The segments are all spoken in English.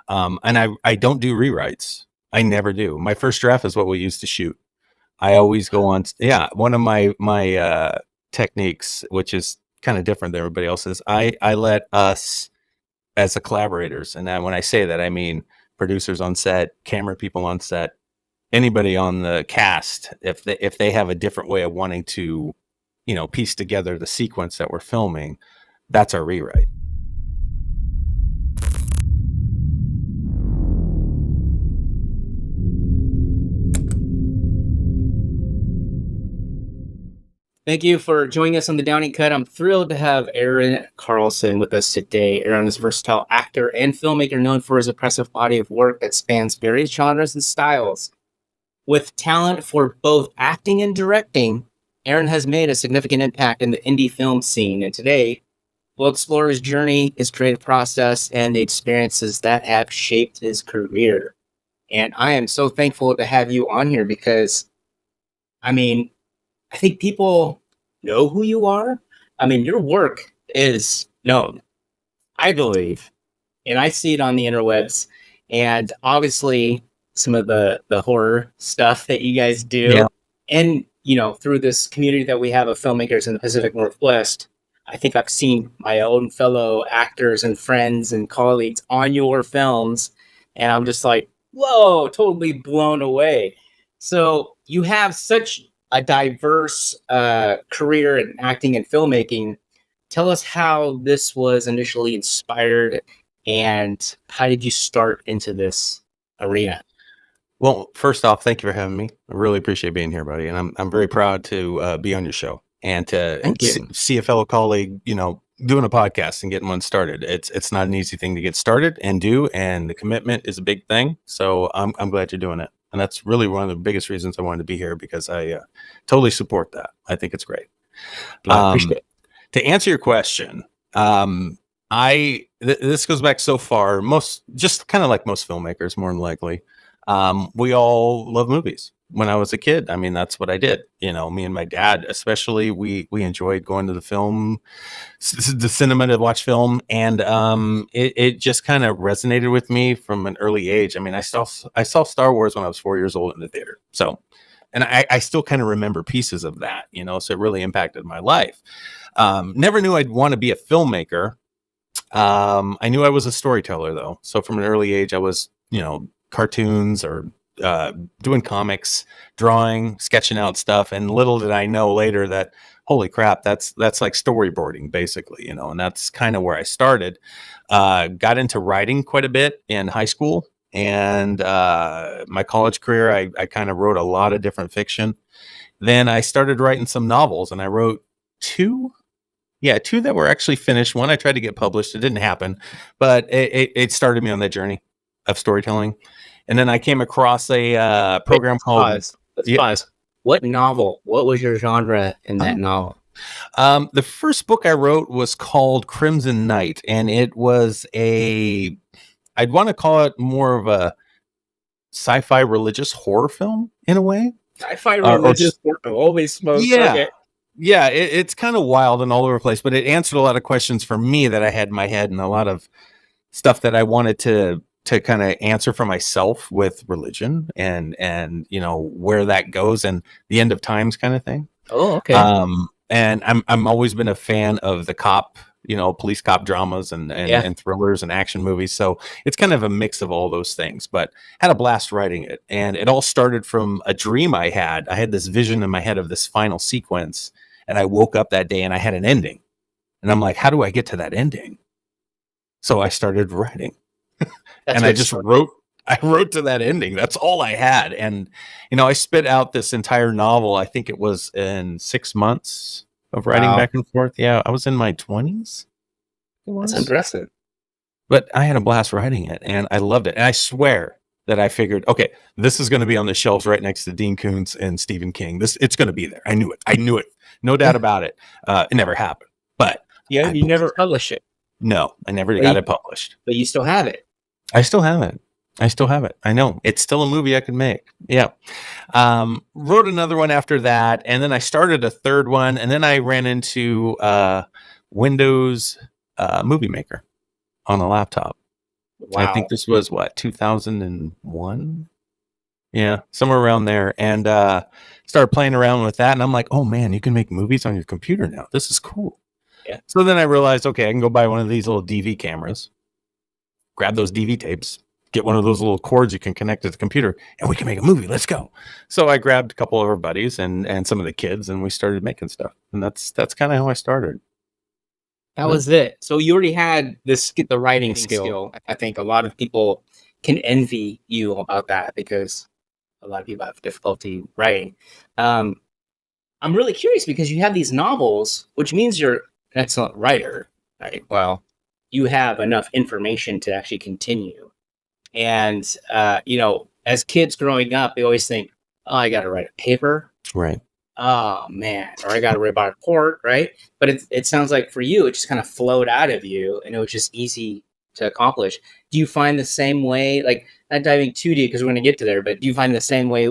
And I don't do rewrites. I never do. My first draft is what we use to shoot. I always go on. Yeah. One of my techniques, which is kind of different than everybody else's, I let us as the collaborators. And when I say that, I mean producers on set, camera people on set, anybody on the cast, if they have a different way of wanting to, piece together the sequence that we're filming, that's our rewrite. Thank you for joining us on the Downey Cut. I'm thrilled to have Aaron Carlson with us today. Aaron is a versatile actor and filmmaker known for his impressive body of work that spans various genres and styles. With talent for both acting and directing, Aaron has made a significant impact in the indie film scene. And today, we'll explore his journey, his creative process, and the experiences that have shaped his career. And I am so thankful to have you on here because, I think people know who you are. Your work is known, I believe, and I see it on the interwebs. And obviously, some of the horror stuff that you guys do, Yeah. and through this community that we have of filmmakers in the Pacific Northwest, I think I've seen my own fellow actors and friends and colleagues on your films, and I'm just like, whoa, totally blown away. So you have such a diverse career in acting and filmmaking. Tell us how this was initially inspired and how did you start into this arena? Well, first off, thank you for having me. I really appreciate being here, buddy. And I'm very proud to be on your show and to Thank you. see a fellow colleague, doing a podcast and getting one started. It's not an easy thing to get started and do, and the commitment is a big thing. So I'm glad you're doing it. And that's really one of the biggest reasons I wanted to be here, because I totally support that. I think it's great. I appreciate it. To answer your question, this goes back so far. Just kind of like most filmmakers, more than likely, we all love movies. When I was a kid, that's what I did. Me and my dad, especially, we enjoyed going to the cinema to watch film, and it just kind of resonated with me from an early age. I saw Star Wars when I was 4 years old in the theater. So, and I still kind of remember pieces of that. So it really impacted my life. Never knew I'd want to be a filmmaker. I knew I was a storyteller, though. So from an early age, I was, cartoons or doing comics, drawing, sketching out stuff. And little did I know later that, holy crap, that's like storyboarding, basically, and that's kind of where I started. Got into writing quite a bit in high school, and my college career, I kind of wrote a lot of different fiction. Then I started writing some novels, and I wrote two that were actually finished. One I tried to get published. It didn't happen, but it started me on that journey of storytelling. And then I came across a program called... Let's pause. What novel? What was your genre in that novel? The first book I wrote was called Crimson Night, and it was I'd want to call it more of a sci-fi religious horror film in a way. Sci-fi religious horror always smokes. Yeah. Okay. Yeah, it's kind of wild and all over the place, but it answered a lot of questions for me that I had in my head, and a lot of stuff that I wanted to kind of answer for myself with religion and where that goes and the end of times kind of thing. Oh, okay. And I'm always been a fan of the cop, police cop dramas and thrillers and action movies. So it's kind of a mix of all those things, but had a blast writing it. And it all started from a dream I had. I had this vision in my head of this final sequence, and I woke up that day and I had an ending. And I'm like, how do I get to that ending? So I started writing. And I wrote to that ending. That's all I had. And, I spit out this entire novel. I think it was in 6 months of writing back and forth. Yeah, I was in my 20s. That's impressive. But I had a blast writing it, and I loved it. And I swear that I figured, okay, this is going to be on the shelves right next to Dean Koontz and Stephen King. It's going to be there. I knew it. No doubt about it. It never happened. But you never published it. No, I never got it published. But you still have it. I still have it. I know. It's still a movie I could make. Yeah. Wrote another one after that, and then I started a third one, and then I ran into Windows Movie Maker on a laptop. I think Wow. this was what, 2001? Yeah, somewhere around there. And started playing around with that. And I'm like, oh man, you can make movies on your computer now. This is cool. Yeah. So then I realized, okay, I can go buy one of these little DV cameras, grab those DV tapes, get one of those little cords you can connect to the computer, and we can make a movie. Let's go. So I grabbed a couple of our buddies and some of the kids, and we started making stuff. And that's kind of how I started. That was it. So you already had the writing skill. I think a lot of people can envy you about that because a lot of people have difficulty writing. I'm really curious because you have these novels, which means you're an excellent writer, right? Well, you have enough information to actually continue. And, as kids growing up, they always think, oh, I got to write a paper. Right. Oh, man. Or I got to write about a report, right? But it sounds like for you, it just kind of flowed out of you and it was just easy to accomplish. Do you find the same way, like not diving too deep because we're going to get to there, but do you find the same way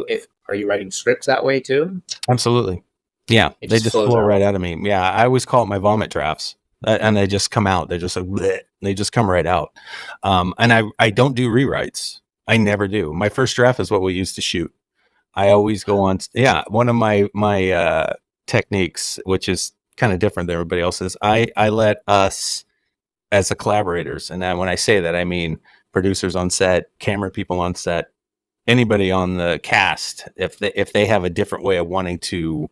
are you writing scripts that way too? Absolutely. Yeah. They just flow right out of me. Yeah. I always call it my vomit drafts. And they just come out. They're just like, bleh, they just come right out. And I don't do rewrites. I never do. My first draft is what we use to shoot. I always go on. One of my techniques, which is kind of different than everybody else's, I let us as the collaborators. And when I say that, I mean producers on set, camera people on set, anybody on the cast, if they have a different way of wanting to,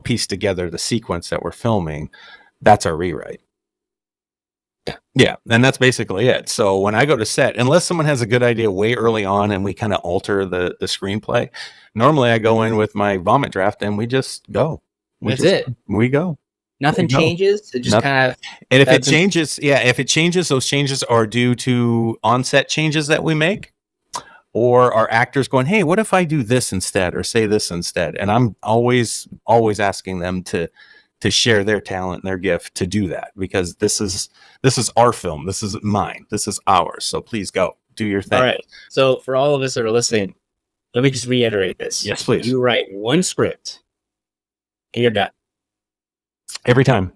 piece together the sequence that we're filming, that's our rewrite. Yeah. And that's basically it. So when I go to set, unless someone has a good idea way early on and we kind of alter the screenplay, normally I go in with my vomit draft and we just go. We go. Nothing changes. It just kind of. And if it changes, those changes are due to on-set changes that we make, or our actors going, hey, what if I do this instead or say this instead? And I'm always asking them to share their talent and their gift to do that, because this is our film. This is mine. This is ours. So please go do your thing. All right. So for all of us that are listening, let me just reiterate this. Yes, please. You write one script and you're done. Every time.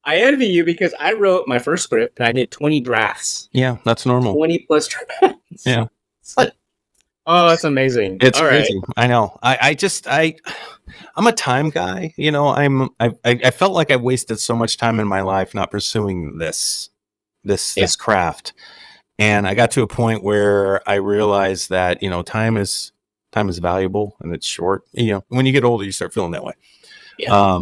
I envy you because I wrote my first script and I did 20 drafts. Yeah, that's normal. 20 plus drafts. Yeah. Oh, that's amazing. It's crazy. Right. I know. I'm a time guy. I felt like I wasted so much time in my life not pursuing this craft. And I got to a point where I realized that, time is valuable and it's short. When you get older, you start feeling that way. Yeah.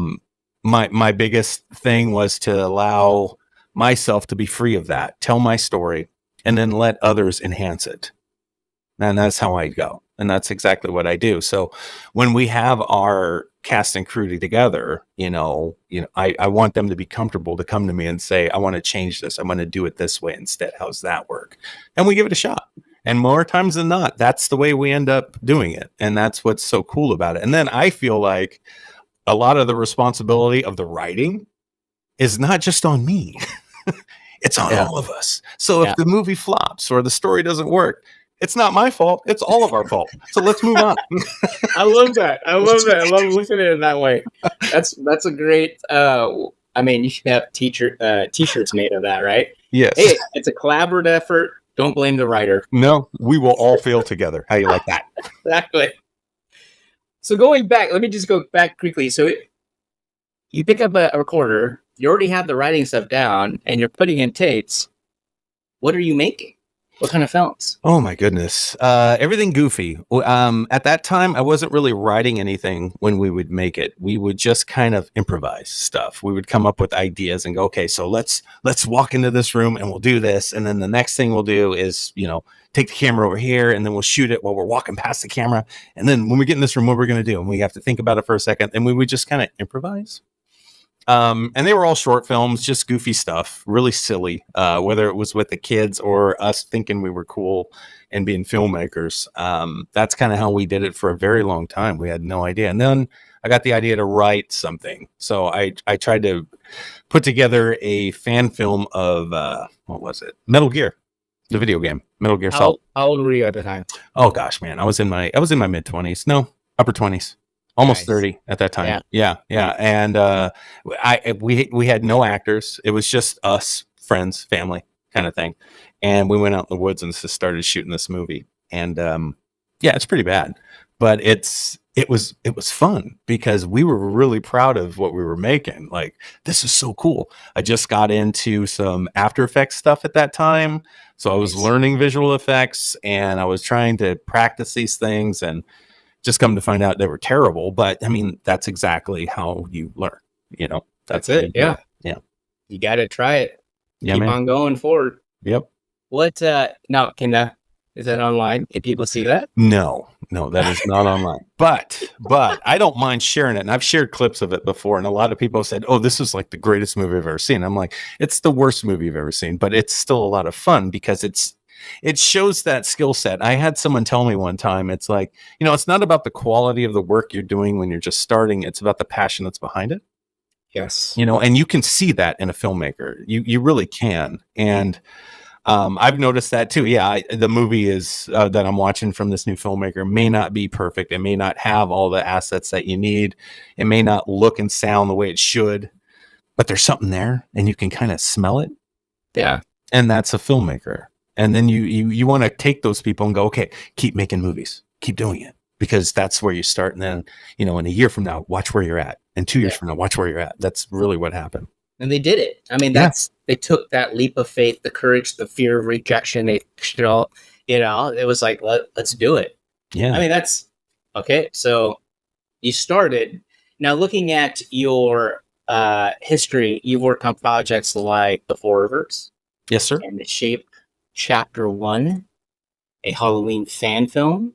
My biggest thing was to allow myself to be free of that, tell my story, and then let others enhance it. And that's how I go. And that's exactly what I do. So when we have our cast and crew together, I want them to be comfortable to come to me and say, I want to change this. I want to do it this way instead. How's that work? And we give it a shot. And more times than not, that's the way we end up doing it. And that's what's so cool about it. And then I feel like a lot of the responsibility of the writing is not just on me. It's on all of us. So if the movie flops or the story doesn't work, it's not my fault. It's all of our fault. So let's move on. I love that. I love looking at it that way. That's a great. You should have t-shirts made of that, right? Yes. Hey, it's a collaborative effort. Don't blame the writer. No, we will all fail together. How you like that? Exactly. So going back, let me just go back quickly. So you pick up a recorder. You already have the writing stuff down, and you're putting in tapes. What are you making? What kind of films? Oh my goodness. Everything goofy. At that time, I wasn't really writing anything when we would make it. We would just kind of improvise stuff. We would come up with ideas and go, okay, so let's walk into this room and we'll do this. And then the next thing we'll do is, take the camera over here and then we'll shoot it while we're walking past the camera. And then when we get in this room, what we're going to do? And we have to think about it for a second. And we would just kind of improvise. And they were all short films, just goofy stuff, really silly, whether it was with the kids or us thinking we were cool and being filmmakers. That's kind of how we did it for a very long time. We had no idea. And then I got the idea to write something. So I tried to put together a fan film of, what was it? Metal Gear, the video game, Metal Gear Solid. How old were you at the time? Oh gosh, man. I was in my mid-20s. No, upper 20s. Almost 30 at that time. Yeah. And we had no actors. It was just us, friends, family. kind of thing. And we went out in the woods and just started shooting this movie. And yeah, it's pretty bad, but it was fun because we were really proud of what we were making. Like, this is so cool. I just got into some After Effects stuff at that time. So I was learning visual effects and I was trying to practice these things, and just come to find out they were terrible. But I mean, that's exactly how you learn, you know. That's it. Yeah. Yeah. You got to try it. Yeah, Keep man. on going forward. Yep. What, now, is that online? Can people see that? No, that is not online. But I don't mind sharing it. And I've shared clips of it before. And a lot of people said, oh, this is like the greatest movie I've ever seen. I'm like, it's the worst movie you've ever seen, but it's still a lot of fun because it shows that skill set. I had someone tell me one time, it's like, you know, it's not about the quality of the work you're doing when you're just starting. It's about the passion that's behind it. Yes. You know, and you can see that in a filmmaker. You really can. And I've noticed that too. Yeah, the movie is that I'm watching from this new filmmaker may not be perfect. It may not have all the assets that you need. It may not look and sound the way it should, but there's something there, and you can kind of smell it. Yeah, and that's a filmmaker. And then you want to take those people and go, okay, keep making movies, keep doing it, because that's where you start. And then, you know, in a year from now, watch where you're at. And 2 years from now, watch where you're at. That's really what happened. And they did it. I mean, they took that leap of faith, the courage, the fear of rejection. They, you know, it was like, let's do it. Yeah. I mean, that's okay. So you started. Now, looking at your history, you've worked on projects like The Four Rivers. Yes, sir. And The Shape, Chapter 1, a Halloween fan film.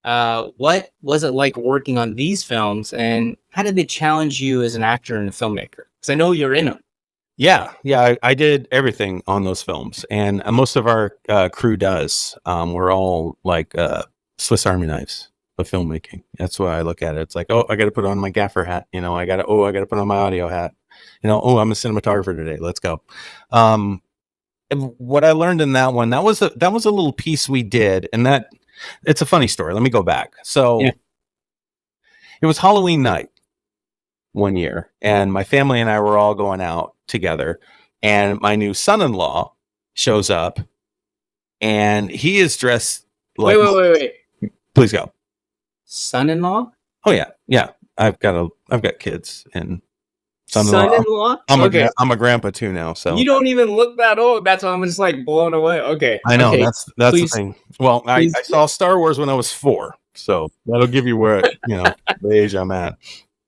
What was it like working on these films, and how did they challenge you as an actor and a filmmaker? Because I know you're in them. Yeah. I did everything on those films, and most of our crew does. We're all like Swiss Army knives of filmmaking. That's why I look at it. It's like, oh, I got to put on my gaffer hat. You know, I got to put on my audio hat. You know, oh, I'm a cinematographer today. Let's go. And what I learned in that one, that was a little piece we did, and that. It's a funny story. Let me go back. So It was Halloween night one year, and my family and I were all going out together, and my new son-in-law shows up, and he is dressed like... Wait. Please go. Son-in-law? Oh, yeah. I've got kids, and son-in-law? I'm a grandpa too now, so you don't even look that old. That's why I'm just like blown away. Okay, I know. Okay. That's the thing. Well, I saw Star Wars when I was 4, so that'll give you where the age I'm at.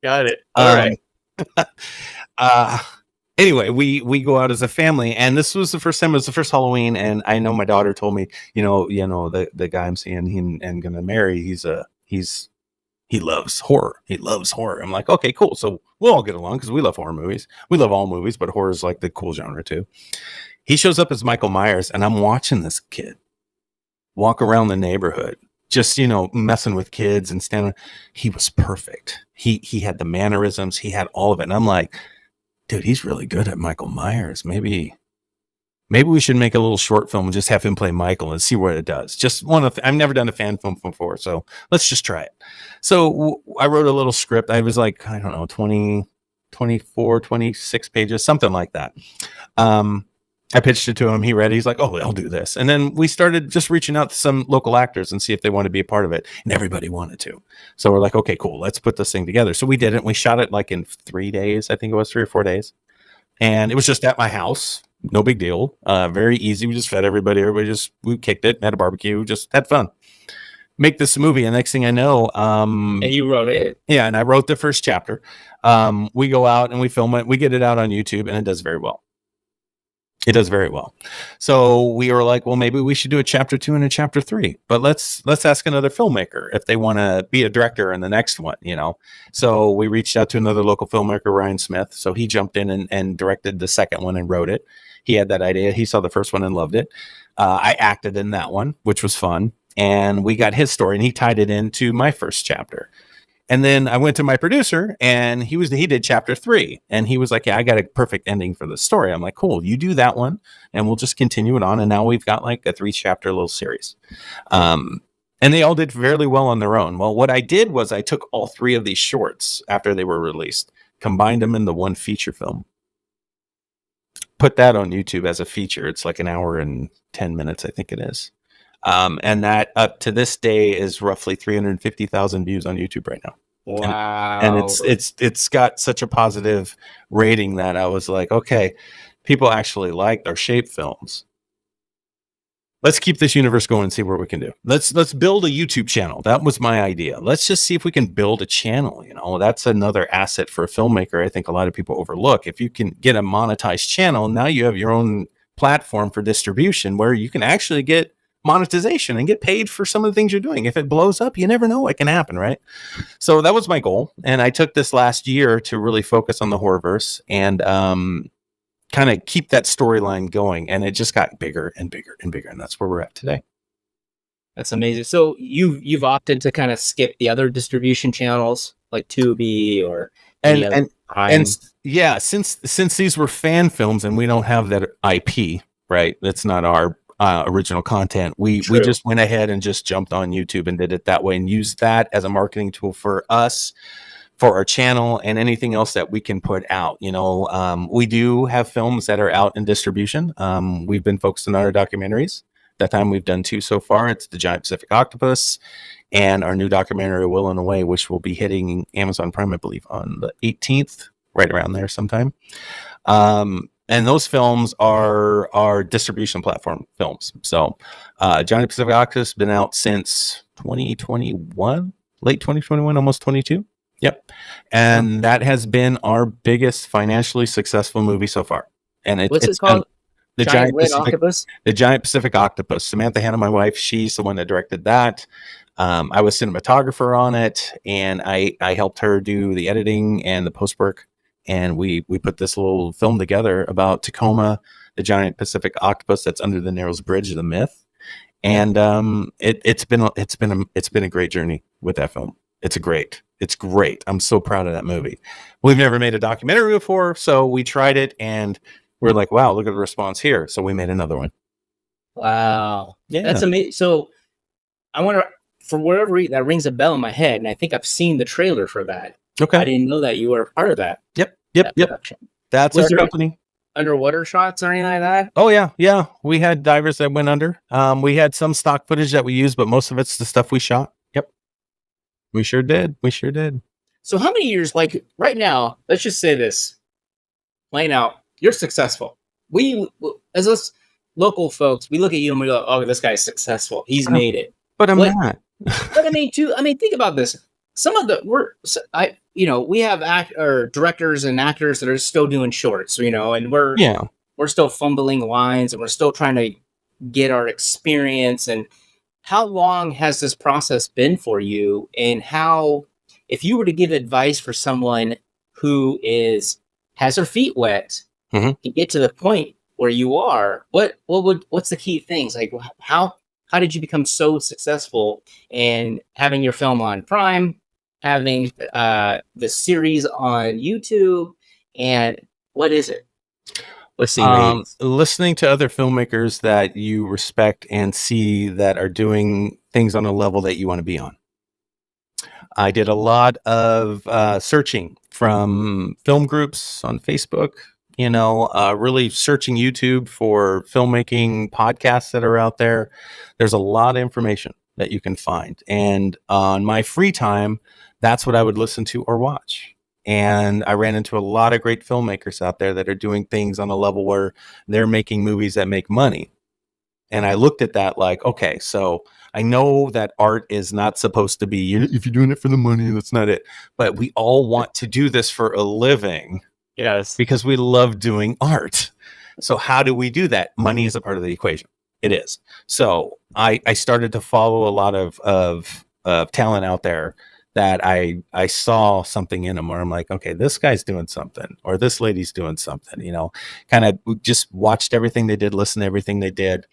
Got it. All right. Anyway, we go out as a family, and this was the first time. It was the first Halloween, and I know my daughter told me, the guy I'm seeing and gonna marry, he loves horror. He loves horror. I'm like, okay, cool. So we'll all get along because we love horror movies. We love all movies, but horror is like the cool genre too. He shows up as Michael Myers, and I'm watching this kid walk around the neighborhood, just, messing with kids and standing. He was perfect. He had the mannerisms. He had all of it. And I'm like, dude, he's really good at Michael Myers. Maybe we should make a little short film and just have him play Michael and see what it does. I've never done a fan film before, so let's just try it. So I wrote a little script. I was like, I don't know, 20, 24, 26 pages, something like that. I pitched it to him. He read it. He's like, oh, I'll do this. And then we started just reaching out to some local actors and see if they want to be a part of it. And everybody wanted to. So we're like, okay, cool. Let's put this thing together. So we did it. We shot it like in 3 days. I think it was 3 or 4 days. And it was just at my house. No big deal. Very easy. We just fed everybody. We kicked it, had a barbecue, just had fun. Make this movie. And next thing I know, and you wrote it. Yeah. And I wrote the first chapter. We go out and we film it. We get it out on YouTube, and it does very well. So we were like, well, maybe we should do a chapter 2 and a chapter 3, but let's ask another filmmaker if they want to be a director in the next one, So we reached out to another local filmmaker, Ryan Smith. So he jumped in and directed the second one and wrote it. He had that idea. He saw the first one and loved it. I acted in that one, which was fun. And we got his story, and he tied it into my first chapter. And then I went to my producer, and he did chapter 3, and he was like, yeah, I got a perfect ending for the story. I'm like, cool, you do that one and we'll just continue it on. And now we've got like a 3-chapter little series. And they all did fairly well on their own. Well, what I did was I took all 3 of these shorts after they were released, combined them into one feature film, put that on YouTube as a feature. It's like an hour and 10 minutes, I think it is. And that up to this day is roughly 350,000 views on YouTube right now. And Wow. it's got such a positive rating that I was like, okay, people actually like our shape films. Let's keep this universe going and see what we can do. Let's build a YouTube channel. That was my idea. Let's just see if we can build a channel. You know, that's another asset for a filmmaker. I think a lot of people overlook. If you can get a monetized channel, now you have your own platform for distribution where you can actually get monetization and get paid for some of the things you're doing. If it blows up, you never know what can happen, right? So that was my goal. And I took this last year to really focus on the horrorverse and kind of keep that storyline going, and it just got bigger and bigger and bigger, and that's where we're at today. That's amazing. So you've opted to kind of skip the other distribution channels like Tubi or and yeah, since these were fan films and we don't have that IP, right? That's not our original content. We just went ahead and just jumped on YouTube and did it that way and used that as a marketing tool for us, for our channel, and anything else that we can put out. You know, we do have films that are out in distribution. We've been focusing on our documentaries. That time we've done 2 so far. It's The Giant Pacific Octopus and our new documentary, Will and Away, which will be hitting Amazon Prime, I believe, on the 18th, right around there sometime. And those films are our distribution platform films. So Giant Pacific Octopus has been out since 2021, late 2021, almost 22. Yep. And that has been our biggest financially successful movie so far. And what's it called? The Giant Octopus? The Giant Pacific Octopus. Samantha Hannah, my wife, she's the one that directed that. I was cinematographer on it, and I helped her do the editing and the post work. And we put this little film together about Tacoma, the Giant Pacific Octopus that's under the Narrows Bridge of the myth. And it's been a great journey with that film. It's great. I'm so proud of that movie. We've never made a documentary before, so we tried it and we're like, wow, look at the response here. So we made another one. Wow. Yeah. That's amazing. So I wonder, for whatever reason, that rings a bell in my head, and I think I've seen the trailer for that. Okay. I didn't know that you were a part of that. Yep. Production. That's our company. Underwater shots or anything like that? Oh, yeah. Yeah. We had divers that went under. We had some stock footage that we used, but most of it's the stuff we shot. Yep. We sure did. So how many years, like right now, let's just say this, plain out, you're successful. We, as us local folks, we look at you and we go, oh, this guy's successful. He's made it. But I'm not. But I mean, think about this. Some of we have directors and actors that are still doing shorts, and we're still fumbling lines and we're still trying to get our experience. And how long has this process been for you? And how, if you were to give advice for someone who has their feet wet to get to the point where you are, what's the key things? Like how did you become so successful in having your film on Prime, having the series on YouTube, and what is it? Listening to other filmmakers that you respect and see that are doing things on a level that you want to be on. I did a lot of searching from film groups on Facebook, really searching YouTube for filmmaking podcasts that are out there. There's a lot of information that you can find. And on my free time, that's what I would listen to or watch. And I ran into a lot of great filmmakers out there that are doing things on a level where they're making movies that make money. And I looked at that like, okay, so I know that art is not supposed to be, if you're doing it for the money, that's not it. But we all want to do this for a living. Yes. Because we love doing art. So how do we do that? Money is a part of the equation. It is. So I started to follow a lot of talent out there that I saw something in them where I'm like, okay, this guy's doing something, or this lady's doing something, kind of just watched everything they did, listened to everything they did,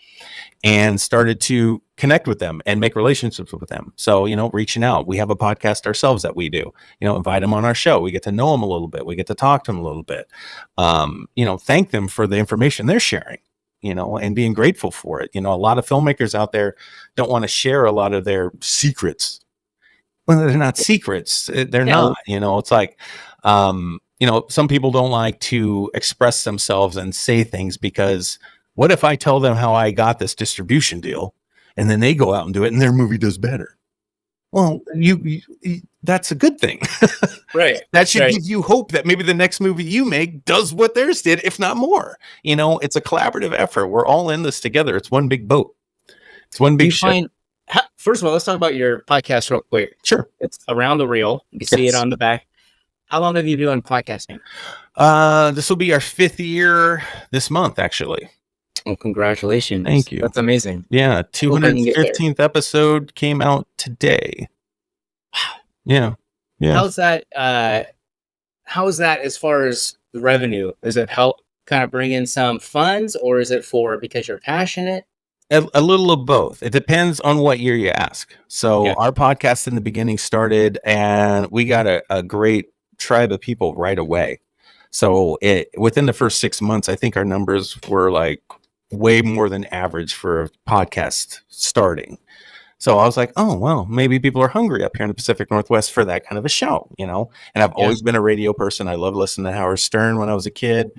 and started to connect with them and make relationships with them. So, reaching out, we have a podcast ourselves that we do, invite them on our show. We get to know them a little bit. We get to talk to them a little bit, thank them for the information they're sharing, and being grateful for it. A lot of filmmakers out there don't want to share a lot of their secrets. Well, they're not secrets. They're not, it's like, some people don't like to express themselves and say things because what if I tell them how I got this distribution deal and then they go out and do it and their movie does better? Well, that's a good thing. Right. That should give you hope that maybe the next movie you make does what theirs did, if not more. It's a collaborative effort. We're all in this together. It's one big boat. It's one big ship. First of all, let's talk about your podcast real quick. Sure. It's Around the Reel. You can see it on the back. How long have you been doing podcasting? This will be our 5th year this month, actually. Well, congratulations. Thank you. That's amazing. Yeah, 215th episode came out today. Wow. Yeah. How's that as far as the revenue? Does it help kind of bring in some funds, or is it because you're passionate? A little of both. It depends on what year you ask. So our podcast in the beginning started, and we got a great tribe of people right away. So within the first 6 months, I think our numbers were like way more than average for a podcast starting. So I was like, oh, well, maybe people are hungry up here in the Pacific Northwest for that kind of a show, And I've always been a radio person. I loved listening to Howard Stern when I was a kid.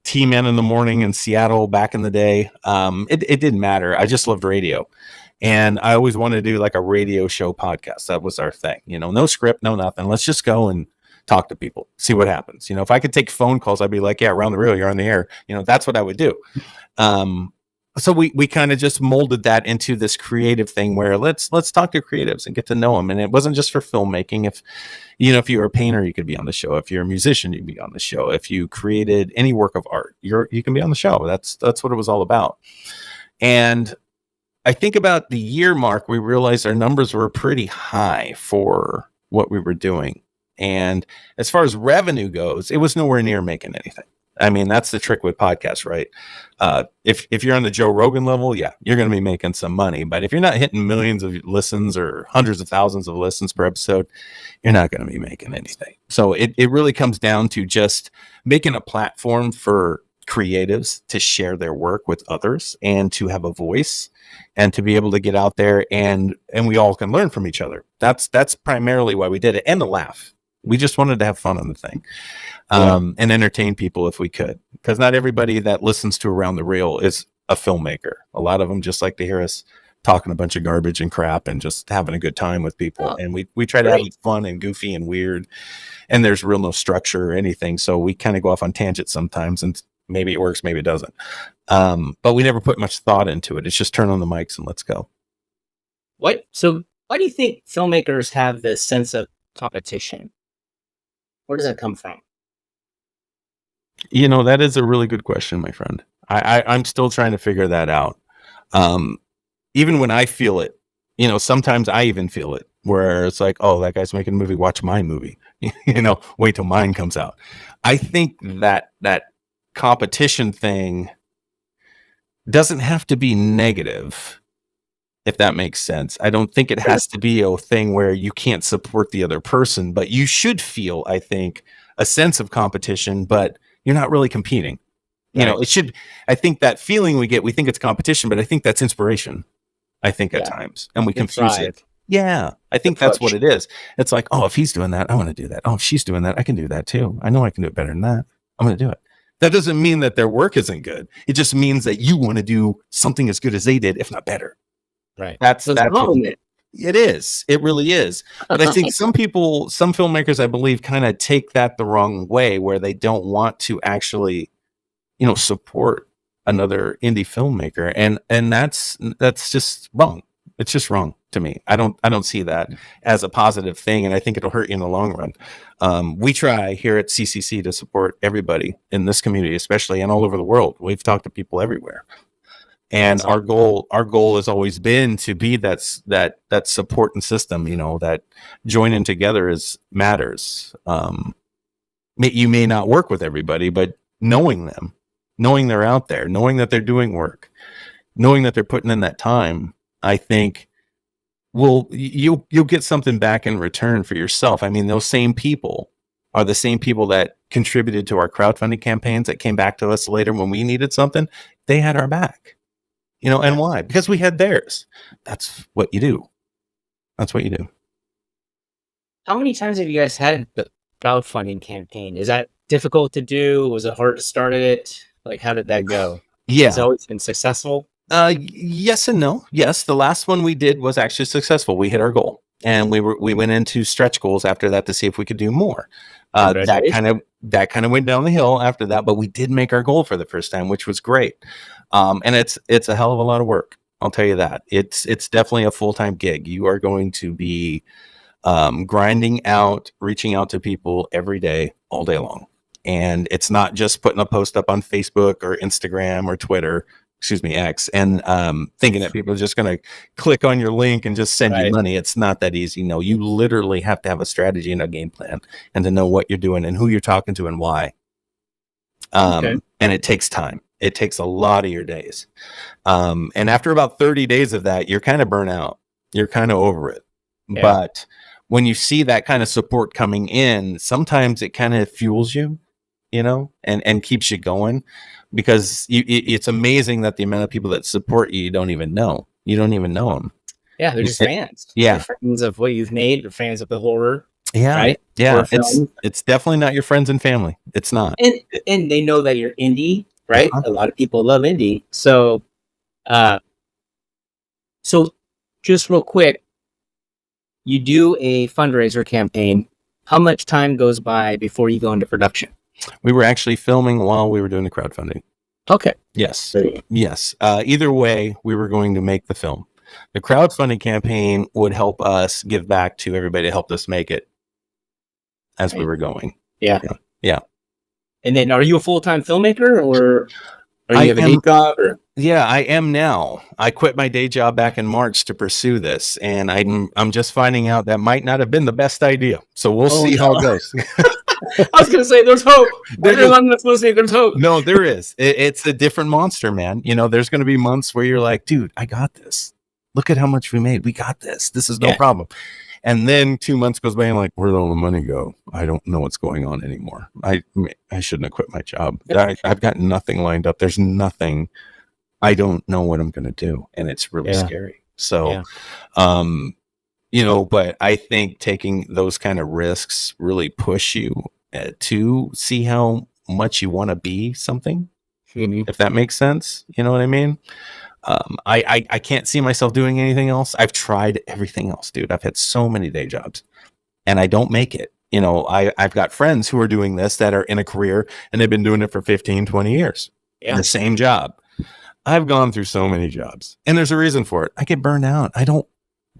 T-Man in the morning in Seattle back in the day. It didn't matter. I just loved radio. And I always wanted to do like a radio show podcast. That was our thing. No script, no nothing. Let's just go and talk to people, see what happens. If I could take phone calls, I'd be like, yeah, Around the Reel, you're on the air. That's what I would do. So we kind of just molded that into this creative thing where let's talk to creatives and get to know them. And it wasn't just for filmmaking. If you're a painter, you could be on the show. If you're a musician, you'd be on the show. If you created any work of art, you can be on the show. That's what it was all about. And I think about the year mark, we realized our numbers were pretty high for what we were doing. And as far as revenue goes, it was nowhere near making anything. I mean, that's the trick with podcasts, right? If you're on the Joe Rogan level, yeah, you're going to be making some money. But if you're not hitting millions of listens or hundreds of thousands of listens per episode, you're not going to be making anything. So it really comes down to just making a platform for creatives to share their work with others and to have a voice and to be able to get out there and we all can learn from each other. That's primarily why we did it, and to laugh. We just wanted to have fun on the thing. And entertain people if we could, because not everybody that listens to Around the Reel is a filmmaker. A lot of them just like to hear us talking a bunch of garbage and crap and just having a good time with people. And we try to have it fun and goofy and weird, and there's no structure or anything. So we kind of go off on tangents sometimes, and maybe it works, maybe it doesn't. But we never put much thought into it. It's just turn on the mics and let's go. So why do you think filmmakers have this sense of competition? Where does that come from? That is a really good question, my friend. I'm still trying to figure that out. Even when I feel it, sometimes I even feel it, where it's like, oh, that guy's making a movie, watch my movie. Wait till mine comes out. I think that competition thing doesn't have to be negative, if that makes sense. I don't think it has to be a thing where you can't support the other person, but you should feel, I think, a sense of competition, but you're not really competing. It should, I think that feeling we get, we think it's competition, but I think that's inspiration. I think at times, and we confuse it. Yeah. I think that's what it is. It's like, oh, if he's doing that, I want to do that. Oh, if she's doing that, I can do that too. I know I can do it better than that. I'm going to do it. That doesn't mean that their work isn't good. It just means that you want to do something as good as they did, if not better. Right. That's it is. It really is. But I think some filmmakers, I believe, kind of take that the wrong way, where they don't want to actually, support another indie filmmaker. And that's just wrong. It's just wrong to me. I don't see that as a positive thing. And I think it'll hurt you in the long run. We try here at CCC to support everybody in this community, especially, and all over the world. We've talked to people everywhere. And our goal has always been to be that supporting system, that joining together matters. You may not work with everybody, but knowing them, knowing they're out there, knowing that they're doing work, knowing that they're putting in that time, I think you'll get something back in return for yourself. I mean, those same people are the same people that contributed to our crowdfunding campaigns that came back to us later when we needed something. They had our back. And why? Because we had theirs. That's what you do. That's what you do. How many times have you guys had the crowdfunding campaign. Is that difficult to do? Was it hard to start it? Like, how did that go? Has it Yeah. always been successful? Yes and no. Yes, the last one we did was actually successful. We hit our goal, and we went into stretch goals after that to see if we could do more. That kind of went down the hill after that, but we did make our goal for the first time, which was great. And it's a hell of a lot of work. I'll tell you that. It's definitely a full-time gig. You are going to be grinding out, reaching out to people every day, all day long. And it's not just putting a post up on Facebook or Instagram or Twitter, X, and thinking that people are just going to click on your link and just send you money. It's not that easy. No, you literally have to have a strategy and a game plan and to know what you're doing and who you're talking to and why. And it takes time. It takes a lot of your days. And after about 30 days of that, you're kind of burnt out. You're kind of over it. Yeah. But when you see that kind of support coming in, sometimes it kind of fuels you, and keeps you going, because it's amazing that the amount of people that support you don't even know. You don't even know them. Yeah, they're just fans. Yeah. They're fans of what you've made. They're fans of the horror. Yeah. Right? Yeah. It's definitely not your friends and family. It's not. And they know that you're indie, right? A lot of people love indie. So just real quick, you do a fundraiser campaign. How much time goes by before you go into production? We were actually filming while we were doing the crowdfunding. Okay. Yes. Yes. Either way, we were going to make the film. The crowdfunding campaign would help us give back to everybody that helped us make it as we were going. Yeah. Yeah. And then, are you a full-time filmmaker, or are you have a day job? Yeah, I am now. I quit my day job back in March to pursue this, and I'm just finding out that might not have been the best idea. So we'll see how it goes. I was going to say, there's hope. Everyone that's listening, there's hope. No, there is. It's a different monster, man. There's going to be months where you're like, dude, I got this. Look at how much we made. We got this. This is no problem. And then 2 months goes by and like, where'd all the money go? I don't know what's going on anymore. I shouldn't have quit my job. I've got nothing lined up. There's nothing. I don't know what I'm going to do. And it's really scary. So, but I think taking those kind of risks really push you to see how much you want to be something, if that makes sense. You know what I mean? I can't see myself doing anything else. I've tried everything else, dude. I've had so many day jobs and I don't make it. I've got friends who are doing this that are in a career and they've been doing it for 15, 20 years. The same job. I've gone through so many jobs and there's a reason for it. I get burned out. I don't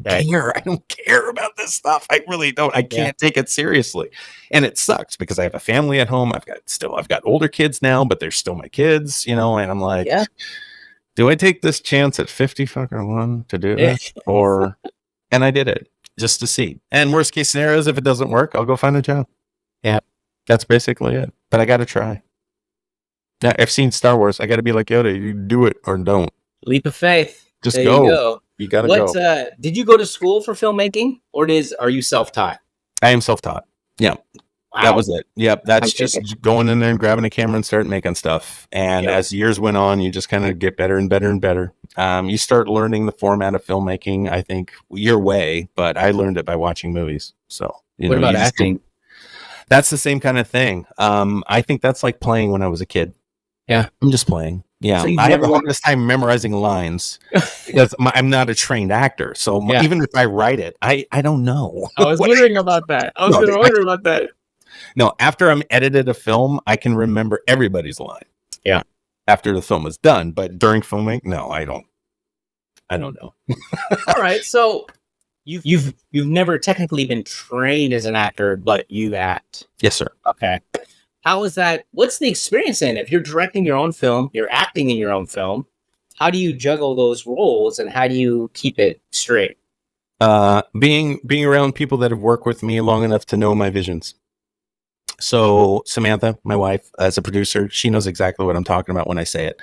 care. I don't care about this stuff. I really don't. I can't take it seriously. And it sucks because I have a family at home. I've got older kids now, but they're still my kids, and I'm like, do I take this chance at 50-1 to do this? And I did it just to see. And worst case scenario is if it doesn't work, I'll go find a job. Yeah. That's basically it. But I got to try. Now, I've seen Star Wars. I got to be like Yoda. You do it or don't. Leap of faith. Just go. You got to go. Did you go to school for filmmaking or are you self-taught? I am self-taught. Yeah. Wow. That was it. Yep. That's just going in there and grabbing a camera and start making stuff. And as years went on, you just kind of get better and better and better. You start learning the format of filmmaking, I think, your way, but I learned it by watching movies. So, what about acting? That's the same kind of thing. I think that's like playing when I was a kid. Yeah. I'm just playing. Yeah. So I have the hardest time memorizing lines because I'm not a trained actor. So even if I write it, I don't know. I was wondering about that. about that. No, after I'm edited a film, I can remember everybody's line. Yeah. After the film is done, but during filming, no, I don't know. All right. So you've never technically been trained as an actor, but you act. Yes, sir. Okay. How is that? What's the experience in it? If you're directing your own film, you're acting in your own film, how do you juggle those roles and how do you keep it straight? Being around people that have worked with me long enough to know my visions. So Samantha, my wife, as a producer, she knows exactly what I'm talking about when I say it.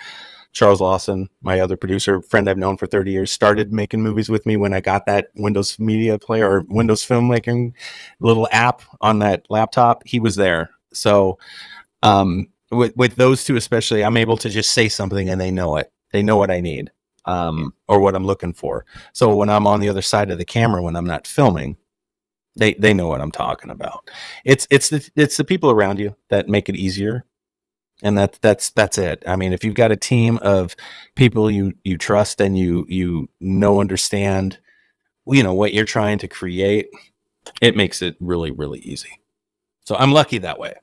Charles Lawson, my other producer, friend I've known for 30 years, started making movies with me when I got that Windows Media Player or Windows Filmmaking little app on that laptop. He was there. So with those two especially, I'm able to just say something and they know it. They know what I need or what I'm looking for. So when I'm on the other side of the camera, when I'm not filming, They know what I'm talking about. It's the people around you that make it easier. And that's it. I mean, if you've got a team of people you trust and you understand, what you're trying to create, it makes it really, really easy. So I'm lucky that way.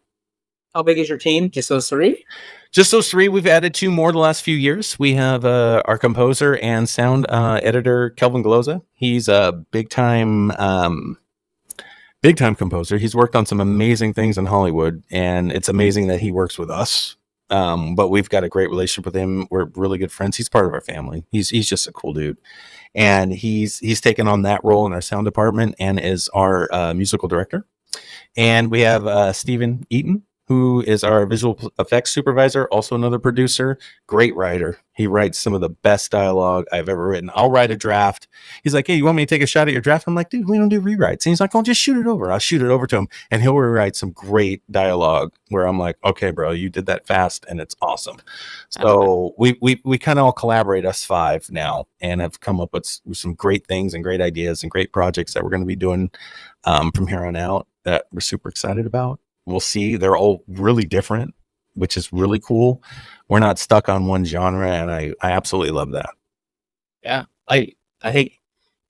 How big is your team? Just those three? Just those three. We've added two more the last few years. We have our composer and sound editor, Kelvin Galoza. He's a big time composer. He's worked on some amazing things in Hollywood, and it's amazing that he works with us. But we've got a great relationship with him. We're really good friends. He's part of our family. He's just a cool dude, and he's taken on that role in our sound department and is our musical director. And we have Stephen Eaton, who is our visual effects supervisor, also another producer, great writer. He writes some of the best dialogue I've ever written. I'll write a draft. He's like, hey, you want me to take a shot at your draft? I'm like, dude, we don't do rewrites. And he's like, oh, just shoot it over. I'll shoot it over to him. And he'll rewrite some great dialogue where I'm like, okay, bro, you did that fast and it's awesome. So we kind of all collaborate, us five now, and have come up with some great things and great ideas and great projects that we're going to be doing from here on out that we're super excited about. We'll see. They're all really different, which is really cool. We're not stuck on one genre, and I absolutely love that. Yeah. I think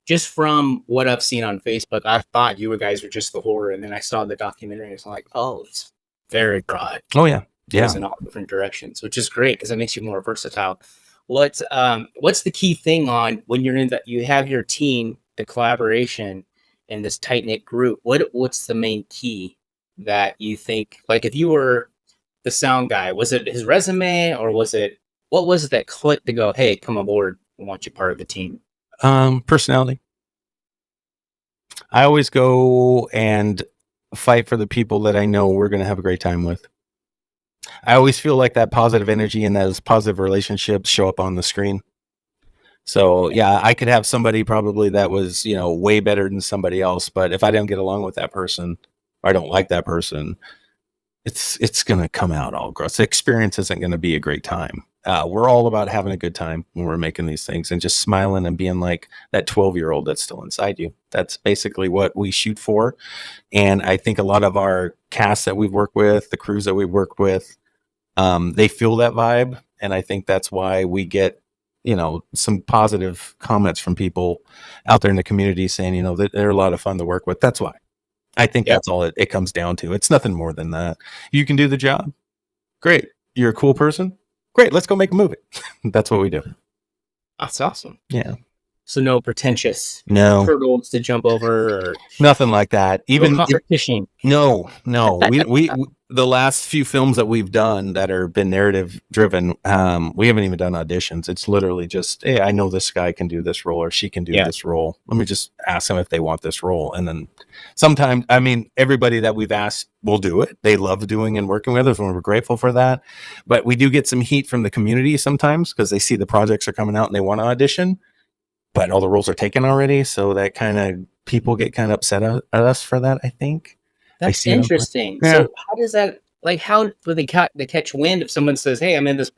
just from what I've seen on Facebook, I thought you guys were just the horror, and then I saw the documentary, and I'm like, oh, it's very broad. Oh, yeah. Yeah. It's in all different directions, which is great because it makes you more versatile. What's the key thing on when you're in that you have your team, the collaboration, and this tight-knit group? What's the main key that you think, like if you were the sound guy, was it his resume or what was it that clicked to go, hey, come aboard, I want you part of the team? Personality. I always go and fight for the people that I know we're going to have a great time with. I always feel like that positive energy and those positive relationships show up on the screen. So yeah, I could have somebody probably that was, way better than somebody else, but if I don't get along with that person, I don't like that person, it's going to come out all gross. The experience isn't going to be a great time. We're all about having a good time when we're making these things and just smiling and being like that 12-year-old that's still inside you. That's basically what we shoot for. And I think a lot of our casts that we've worked with, the crews that we've worked with, they feel that vibe. And I think that's why we get, some positive comments from people out there in the community saying, that they're a lot of fun to work with. That's why. I think that's all it comes down to. It's nothing more than that. You can do the job. Great. You're a cool person. Great. Let's go make a movie. That's what we do. That's awesome. Yeah. So no pretentious hurdles to jump over or nothing like that. Even competition. No. we the last few films that we've done that are been narrative driven, we haven't even done auditions. It's literally just, hey, I know this guy can do this role or she can do this role. Let me just ask them if they want this role. And then sometimes, everybody that we've asked will do it. They love doing and working with us, and we're grateful for that. But we do get some heat from the community sometimes because they see the projects are coming out and they want to audition, but all the roles are taken already. So that kind of people get kind of upset at us for that, I think. That's interesting. Yeah. So how does that, how do they catch wind if someone says, hey, I'm in this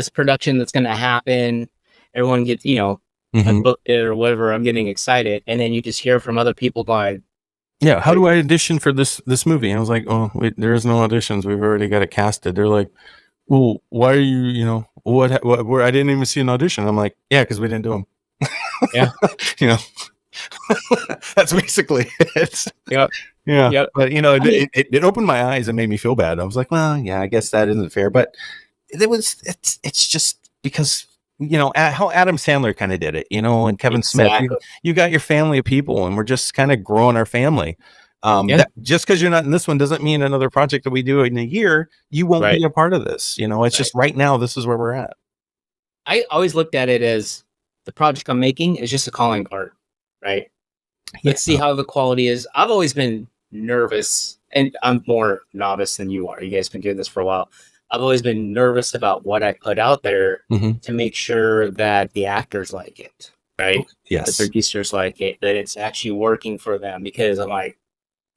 production that's going to happen. Everyone gets, I booked it or whatever. I'm getting excited. And then you just hear from other people going, yeah, how do I audition for this movie? And I was like, oh, wait, there is no auditions. We've already got it casted. They're like, well, why are you, what I didn't even see an audition. I'm like, yeah, because we didn't do them. Yeah. That's basically it. Yep. Yeah. Yep. But it opened my eyes and made me feel bad. I was like, well, yeah, I guess that isn't fair. But it's just because, how Adam Sandler kind of did it, and Kevin Smith, you got your family of people and we're just kind of growing our family. Just because you're not in this one doesn't mean another project that we do in a year, you won't be a part of this. It's just right now, this is where we're at. I always looked at it as the project I'm making is just a calling card, right? Let's see how the quality is. I've always been nervous, and I'm more novice than you are. You guys have been doing this for a while. I've always been nervous about what I put out there to make sure that the actors like it, right? Yes. The producers like it, that it's actually working for them, because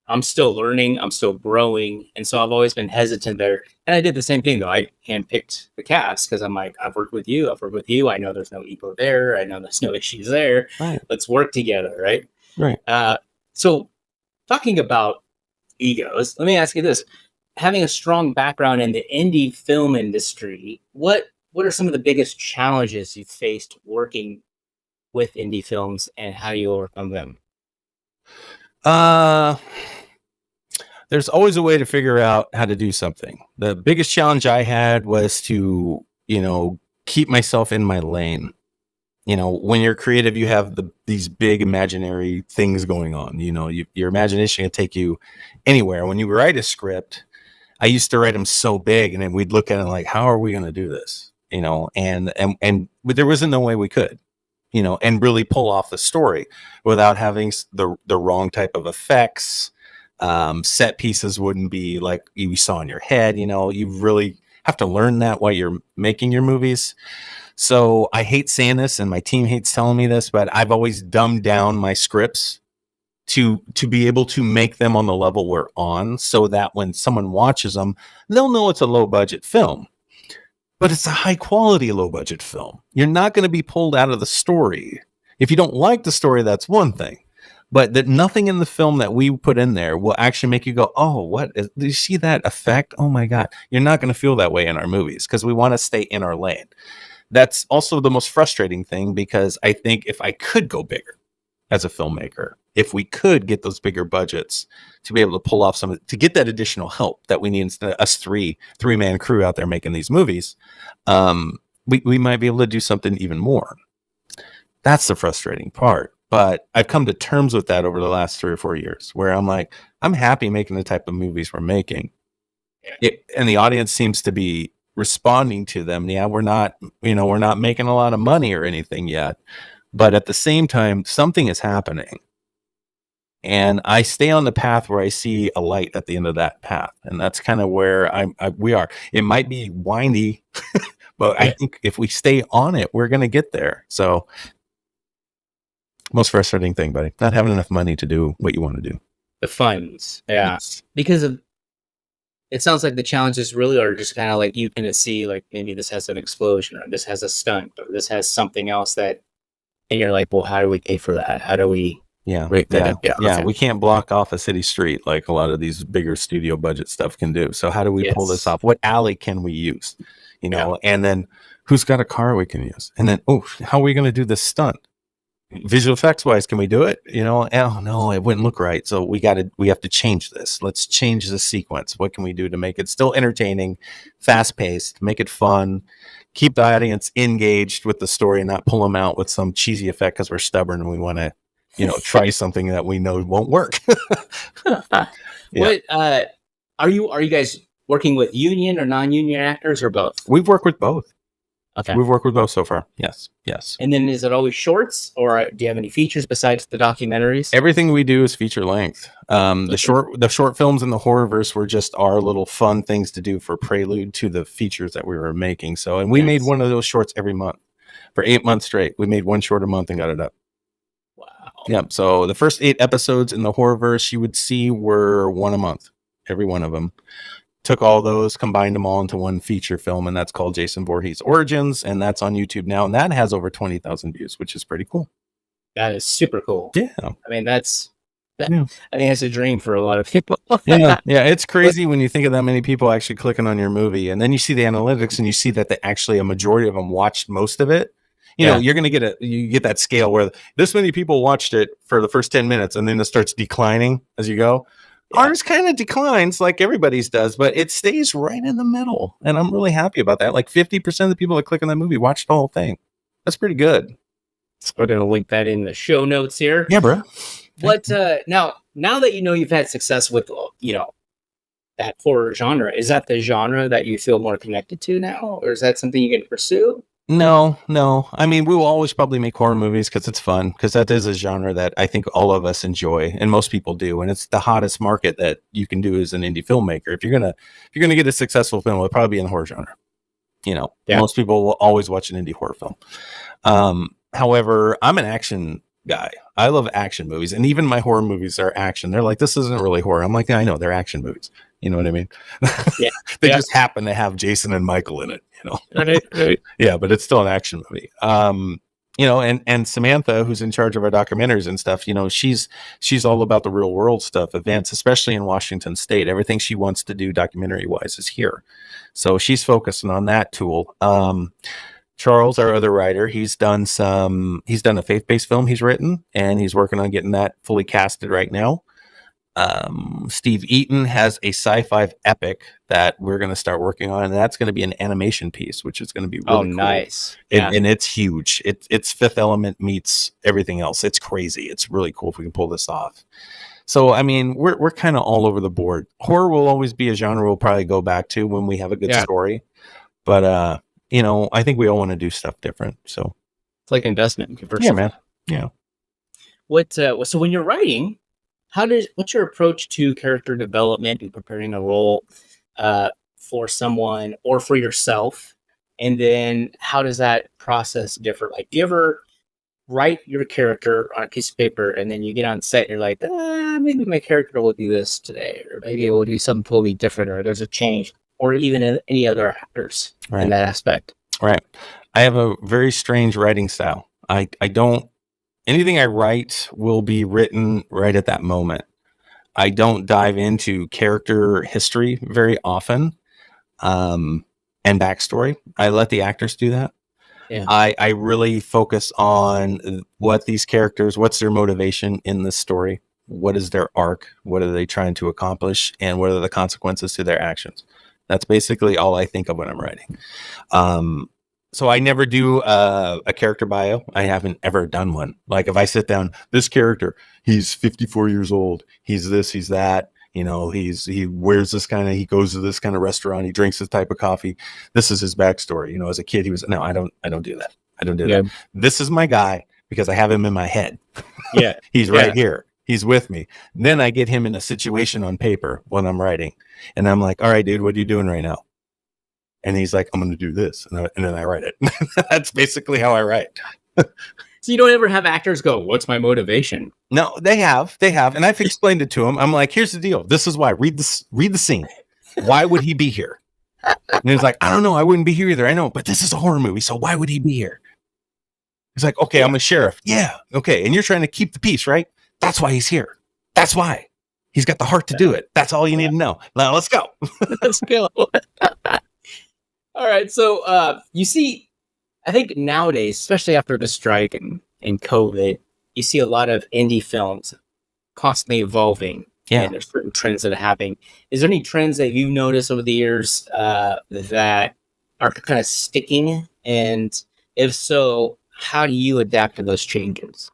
I'm still learning, I'm still growing. And so I've always been hesitant there. And I did the same thing though. I handpicked the cast because I'm like, I've worked with you. I know there's no ego there. I know there's no issues there. Right. Let's work together. Right. Right. So talking about egos, let me ask you this. Having a strong background in the indie film industry, what are some of the biggest challenges you've faced working with indie films, and how do you overcome them? Uh, there's always a way to figure out how to do something. The biggest challenge I had was to, keep myself in my lane. When you're creative, you have these big imaginary things going on. Your imagination can take you anywhere. When you write a script, I used to write them so big, and then we'd look at it like, how are we going to do this? But there wasn't no way we could, and really pull off the story without having the wrong type of effects. Set pieces wouldn't be like you saw in your head. You really have to learn that while you're making your movies. So I hate saying this, and my team hates telling me this, but I've always dumbed down my scripts to be able to make them on the level we're on, so that when someone watches them, they'll know it's a low budget film, but it's a high quality low budget film. You're not going to be pulled out of the story. If you don't like the story, that's one thing, but that nothing in the film that we put in there will actually make you go, oh, do you see that effect? Oh my God. You're not going to feel that way in our movies, because we want to stay in our lane. That's also the most frustrating thing, because I think if I could go bigger as a filmmaker, if we could get those bigger budgets to be able to pull off to get that additional help that we need, instead of us three-man crew out there making these movies, we might be able to do something even more. That's the frustrating part. But I've come to terms with that over the last 3 or 4 years, where I'm like, I'm happy making the type of movies we're making. And the audience seems to be responding to them. Yeah, we're not making a lot of money or anything yet, but at the same time, something is happening, and I stay on the path where I see a light at the end of that path, and that's kind of where we are. It might be windy, but I think if we stay on it, we're going to get there. So, most frustrating thing, buddy, not having enough money to do what you want to do. The funds, yeah, yes. Because of. It sounds like the challenges really are just kind of like you can see, like, maybe this has an explosion, or this has a stunt, or this has something else that, and you're like, well, how do we pay for that? How do we break that up? Yeah. Okay. We can't block off a city street like a lot of these bigger studio budget stuff can do. So how do we pull this off? What alley can we use? And then who's got a car we can use? And then, how are we going to do this stunt? Visual effects wise, can we do it? Oh no, it wouldn't look right. So we have to change this. Let's change the sequence. What can we do to make it still entertaining, fast paced, make it fun, keep the audience engaged with the story, and not pull them out with some cheesy effect because we're stubborn and we want to, try something that we know won't work. What are you guys working with union or non-union actors, or both? We've worked with both. Okay. We've worked with both so far. Yes. And then is it always shorts, or do you have any features besides the documentaries? Everything we do is feature length. The short films in the horrorverse were just our little fun things to do for prelude to the features that we were making. So, and we made one of those shorts every month for 8 months straight. We made one short a month and got it up. Wow. Yeah. So the first 8 episodes in the horrorverse you would see were one a month, every one of them. Took all those, combined them all into one feature film, and that's called Jason Voorhees Origins, and that's on YouTube now, and that has over 20,000 views, which is pretty cool. That is super cool. Yeah. I mean, I think that's a dream for a lot of people. Yeah, it's crazy when you think of that many people actually clicking on your movie, and then you see the analytics, and you see that a majority of them watched most of it. You're going to get that scale where this many people watched it for the first 10 minutes, and then it starts declining as you go. Yeah. Ours kind of declines like everybody's does, but it stays right in the middle. And I'm really happy about that. Like 50% of the people that click on that movie watched the whole thing. That's pretty good. So we're going to link that in the show notes here. Yeah, bro. What, now that you've had success with, that horror genre, is that the genre that you feel more connected to now? Or is that something you can pursue? No. I mean, we will always probably make horror movies because it's fun, because that is a genre that I think all of us enjoy and most people do, and it's the hottest market that you can do as an indie filmmaker. If you're gonna get a successful film, it'll probably be in the horror genre. Most people will always watch an indie horror film. However, I'm an action guy. I love action movies, and even my horror movies are action. They're like, this isn't really horror. I'm like, I know, they're action movies. You know what I mean? Yeah. They just happen to have Jason and Michael in it. Right. Yeah, but it's still an action movie. and Samantha, who's in charge of our documentaries and stuff, she's all about the real world stuff, events, especially in Washington State. Everything she wants to do documentary wise is here. So she's focusing on that tool. Charles, our other writer, he's done a faith-based film he's written, and he's working on getting that fully casted right now. Steve Eaton has a sci-fi epic that we're going to start working on, and that's going to be an animation piece, which is going to be really cool. Nice. And it's huge. It's Fifth Element meets everything else. It's crazy. It's really cool if we can pull this off. So, I mean, we're kind of all over the board. Horror will always be a genre we'll probably go back to when we have a good story. But, I think we all want to do stuff different. So it's like investment. Yeah, man. Yeah. So when you're writing, what's your approach to character development and preparing a role for someone or for yourself? And then how does that process differ? Like, do you ever write your character on a piece of paper and then you get on set and you're like, maybe my character will do this today, or maybe it will do something totally different, or there's a change, or even any other actors in that aspect? Right. I have a very strange writing style. I don't, anything I write will be written right at that moment. I don't dive into character history very often, and backstory. I let the actors do that. Yeah. I really focus on what these characters, what's their motivation in this story, what is their arc, what are they trying to accomplish, and what are the consequences to their actions. That's basically all I think of when I'm writing. So I never do a character bio. I haven't ever done one. Like, if I sit down, this character, he's 54 years old. He's this, he's that. He wears this kind of, he goes to this kind of restaurant. He drinks this type of coffee. This is his backstory. As a kid, no, I don't do that. I don't do that. This is my guy because I have him in my head. Yeah. He's right here. He's with me. Then I get him in a situation on paper when I'm writing. And I'm like, all right, dude, what are you doing right now? And he's like, I'm going to do this. And then I write it. That's basically how I write. So you don't ever have actors go, what's my motivation? No, they have. And I've explained it to him. I'm like, here's the deal. This is why. Read the scene. Why would he be here? And he's like, I don't know. I wouldn't be here either. I know, but this is a horror movie. So why would he be here? He's like, okay, I'm a sheriff. Yeah. Okay. And you're trying to keep the peace, right? That's why he's here. That's why. He's got the heart to do it. That's all you need to know. Now let's go. Let's go. All right. So you see, I think nowadays, especially after the strike and COVID, you see a lot of indie films constantly evolving. Yeah. And there's certain trends that are happening. Is there any trends that you've noticed over the years that are kind of sticking? And if so, how do you adapt to those changes?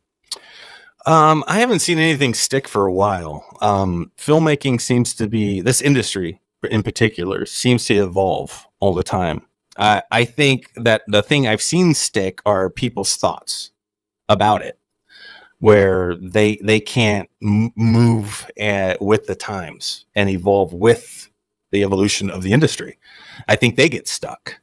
I haven't seen anything stick for a while. Filmmaking seems to be, this industry in particular, seems to evolve all the time. I think that the thing I've seen stick are people's thoughts about it, where they can't move with the times and evolve with the evolution of the industry. I think they get stuck.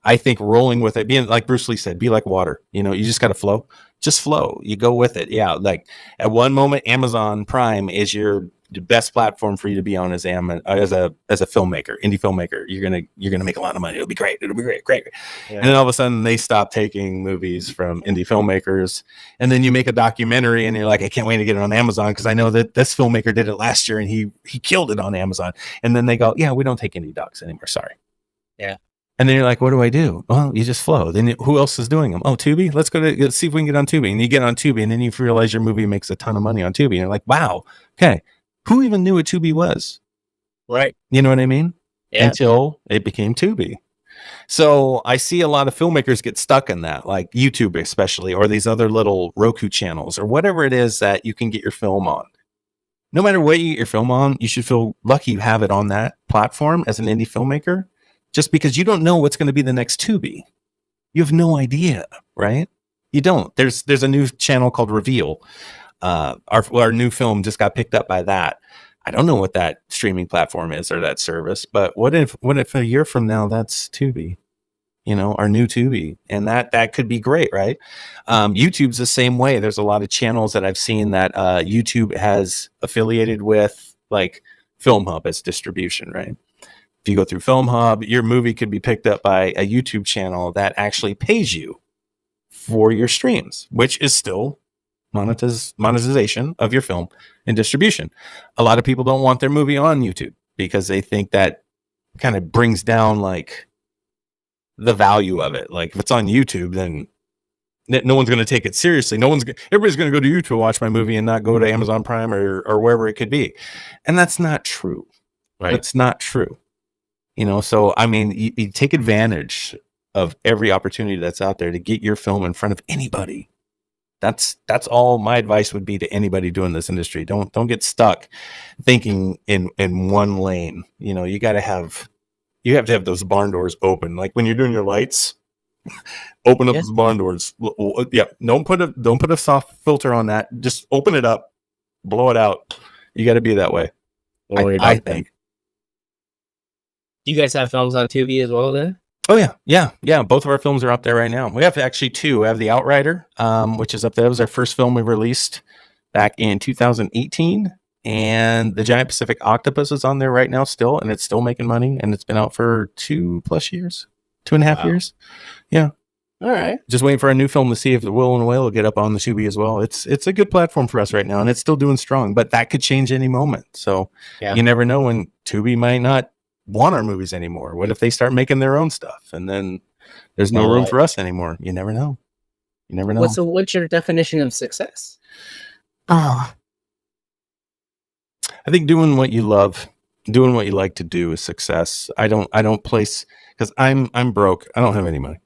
I think rolling with it, being like Bruce Lee said, be like water. You just got to flow. Just flow. You go with it. Yeah. Like at one moment, Amazon Prime is the best platform for you to be on as a filmmaker, indie filmmaker. You're gonna make a lot of money. It'll be great. Great. Yeah. And then all of a sudden they stop taking movies from indie filmmakers, and then you make a documentary, and you're like, I can't wait to get it on Amazon because I know that this filmmaker did it last year and he killed it on Amazon. And then they go, yeah, we don't take indie docs anymore. Sorry. Yeah. And then you're like, what do I do? Well, you just flow. Then who else is doing them? Oh, Tubi. Let's see if we can get on Tubi. And you get on Tubi, and then you realize your movie makes a ton of money on Tubi. And you're like, wow, okay. Who even knew what Tubi was? Right. You know what I mean? Yeah. Until it became Tubi. So I see a lot of filmmakers get stuck in that, like YouTube especially, or these other little Roku channels, or whatever it is that you can get your film on. No matter what you get your film on, you should feel lucky you have it on that platform as an indie filmmaker. Just because you don't know what's going to be the next Tubi. You have no idea, right? You don't. There's a new channel called Reveal. Our new film just got picked up by that. I don't know what that streaming platform is or that service, but what if a year from now that's Tubi? Our new Tubi. And that could be great, right? YouTube's the same way. There's a lot of channels that I've seen that YouTube has affiliated with, like Film Hub as distribution, right? If you go through Film Hub, your movie could be picked up by a YouTube channel that actually pays you for your streams, which is still monetization of your film and distribution. A lot of people don't want their movie on YouTube because they think that kind of brings down like the value of it. Like if it's on YouTube, then no one's going to take it seriously. Everybody's going to go to YouTube to watch my movie and not go to Amazon Prime or wherever it could be. And that's not true. Right. That's not true. So I mean, you take advantage of every opportunity that's out there to get your film in front of anybody. That's all my advice would be to anybody doing this industry. Don't get stuck thinking in one lane. You have to have those barn doors open. Like when you're doing your lights, open up those barn doors. Yeah, don't put a soft filter on that. Just open it up, blow it out. You got to be that way. I think. Do you guys have films on Tubi as well then? Oh yeah. Both of our films are up there right now. We have actually two. We have The Outrider, which is up there. That was our first film we released back in 2018, and The Giant Pacific Octopus is on there right now still, and it's still making money, and it's been out for 2+ years, 2.5 years. Yeah. All right. Just waiting for a new film to see if The Will and the Whale will get up on the Tubi as well. It's a good platform for us right now, and it's still doing strong, but that could change any moment. So you never know when Tubi might not want our movies anymore. What if they start making their own stuff and then there's no room for us anymore? You never know. What's your definition of success? I think doing what you love, doing what you like to do is success. I don't place, because I'm broke. I don't have any money.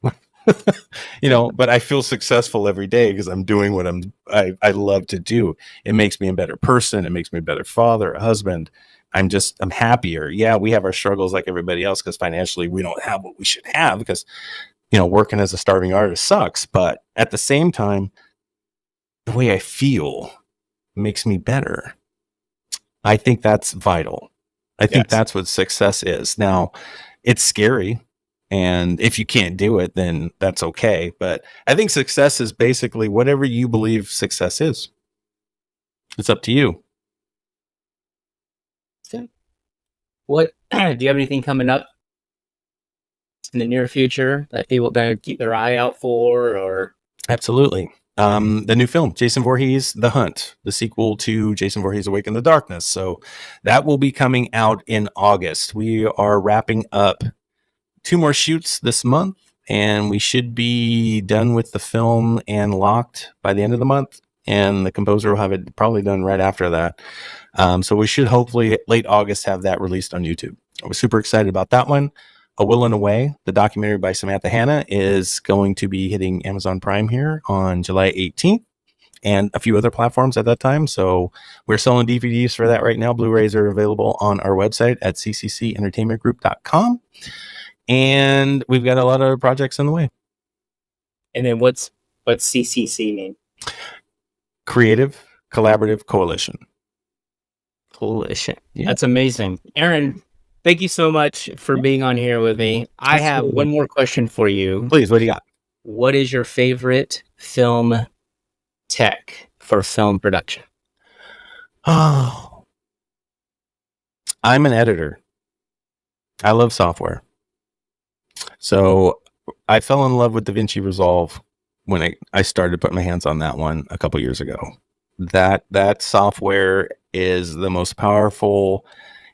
But I feel successful every day because I'm doing what I love to do. It makes me a better person. It makes me a better father, a husband. I'm happier. Yeah, we have our struggles like everybody else because financially we don't have what we should have because, working as a starving artist sucks. But at the same time, the way I feel makes me better. I think that's vital. I think that's what success is. Now, it's scary. And if you can't do it, then that's okay. But I think success is basically whatever you believe success is. It's up to you. Okay. What do you have anything coming up in the near future that people gotta keep their eye out for? Or absolutely, the new film, Jason Voorhees, The Hunt, the sequel to Jason Voorhees, Awake in the Darkness. So that will be coming out in August. We are wrapping up 2 more shoots this month, and we should be done with the film and locked by the end of the month. And the composer will have it probably done right after that. So we should hopefully late August have that released on YouTube. I was super excited about that one. A Will and a Way, the documentary by Samantha Hanna, is going to be hitting Amazon Prime here on July 18th and a few other platforms at that time. So we're selling DVDs for that right now. Blu-rays are available on our website at cccentertainmentgroup.com. And we've got a lot of projects in the way. And then what's CCC mean? Creative Collaborative Coalition. Yeah. That's amazing. Aaron, thank you so much for being on here with me. I have one more question for you. Please, what do you got? What is your favorite film tech for film production? Oh, I'm an editor. I love software. So I fell in love with DaVinci Resolve when I started putting my hands on that one a couple years ago. That software is the most powerful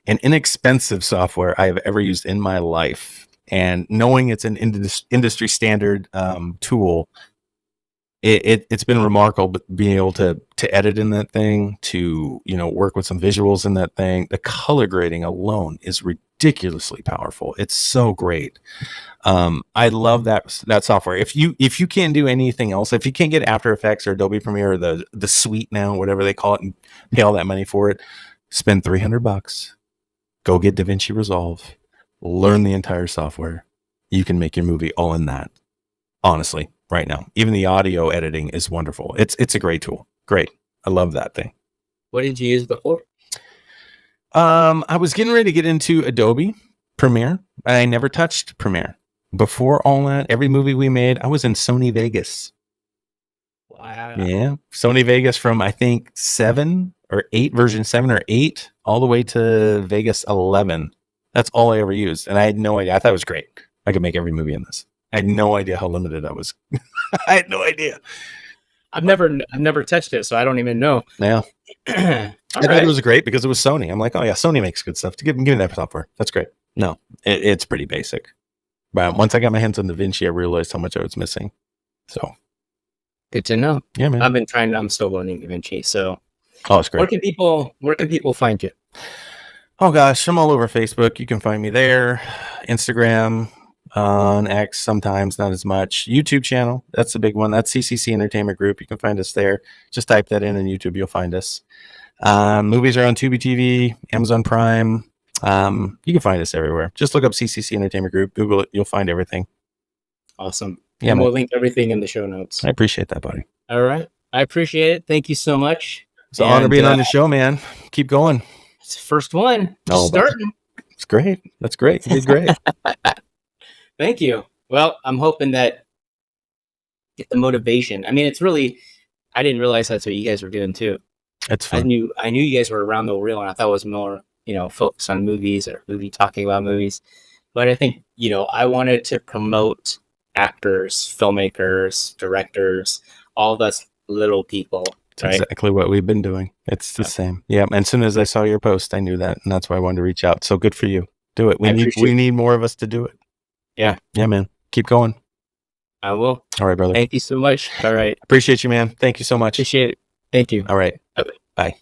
and inexpensive software I have ever used in my life. And knowing it's an industry standard tool, it's been remarkable being able to edit in that thing, to work with some visuals in that thing. The color grading alone is ridiculously powerful. It's so great. I love that software. If you can't do anything else, if you can't get After Effects or Adobe Premiere or the suite now, whatever they call it, and pay all that money for it, spend $300. Go get DaVinci Resolve. Learn the entire software. You can make your movie all in that. Honestly, right now, even the audio editing is wonderful. It's a great tool. Great. I love that thing. What did you use before? I was getting ready to get into Adobe Premiere, but I never touched Premiere. Before all that, every movie we made, I was in Sony Vegas. Wow. Yeah. Sony Vegas from, I think, 7 or 8, version 7 or 8, all the way to Vegas 11. That's all I ever used. And I had no idea. I thought it was great. I could make every movie in this. I had no idea how limited I was. I had no idea. I've never touched it, so I don't even know. Yeah. All I thought right. it was great because it was Sony. I'm like, oh yeah, Sony makes good stuff. Give me that software. That's great. No, it's pretty basic. But once I got my hands on DaVinci, I realized how much I was missing. So Good to know. yeah, man. I'm still learning DaVinci. So Oh, it's great. Where can people find you? Oh gosh, I'm all over Facebook. You can find me there. Instagram, on X sometimes, not as much. YouTube channel, that's the big one. That's CCC Entertainment Group. You can find us there. Just type that in YouTube, you'll find us. Movies are on Tubi TV, Amazon Prime. You can find us everywhere. Just look up CCC Entertainment Group, Google it, you'll find everything. Awesome. Yeah, and man. we'll link everything in the show notes. I appreciate that, buddy. All right. I appreciate it. Thank you so much. It's an honor being on the show, man. Keep going. It's the first one. Oh, Starting. It's great. That's great. You did great. Thank you. Well, I'm hoping that get the motivation. I mean, it's really, I didn't realize that's what you guys were doing too. It's fun. I knew you guys were around the reel, and I thought it was more, focused on movies or talking about movies. But I think, I wanted to promote actors, filmmakers, directors, all those little people. That's exactly what we've been doing. It's the same. Yeah. And as soon as I saw your post, I knew that. And that's why I wanted to reach out. So good for you. Do it. We need more of us to do it. Yeah. Yeah, man. Keep going. I will. All right, brother. Thank you so much. All right. Appreciate you, man. Thank you so much. Appreciate it. Thank you. All right. Bye. Bye.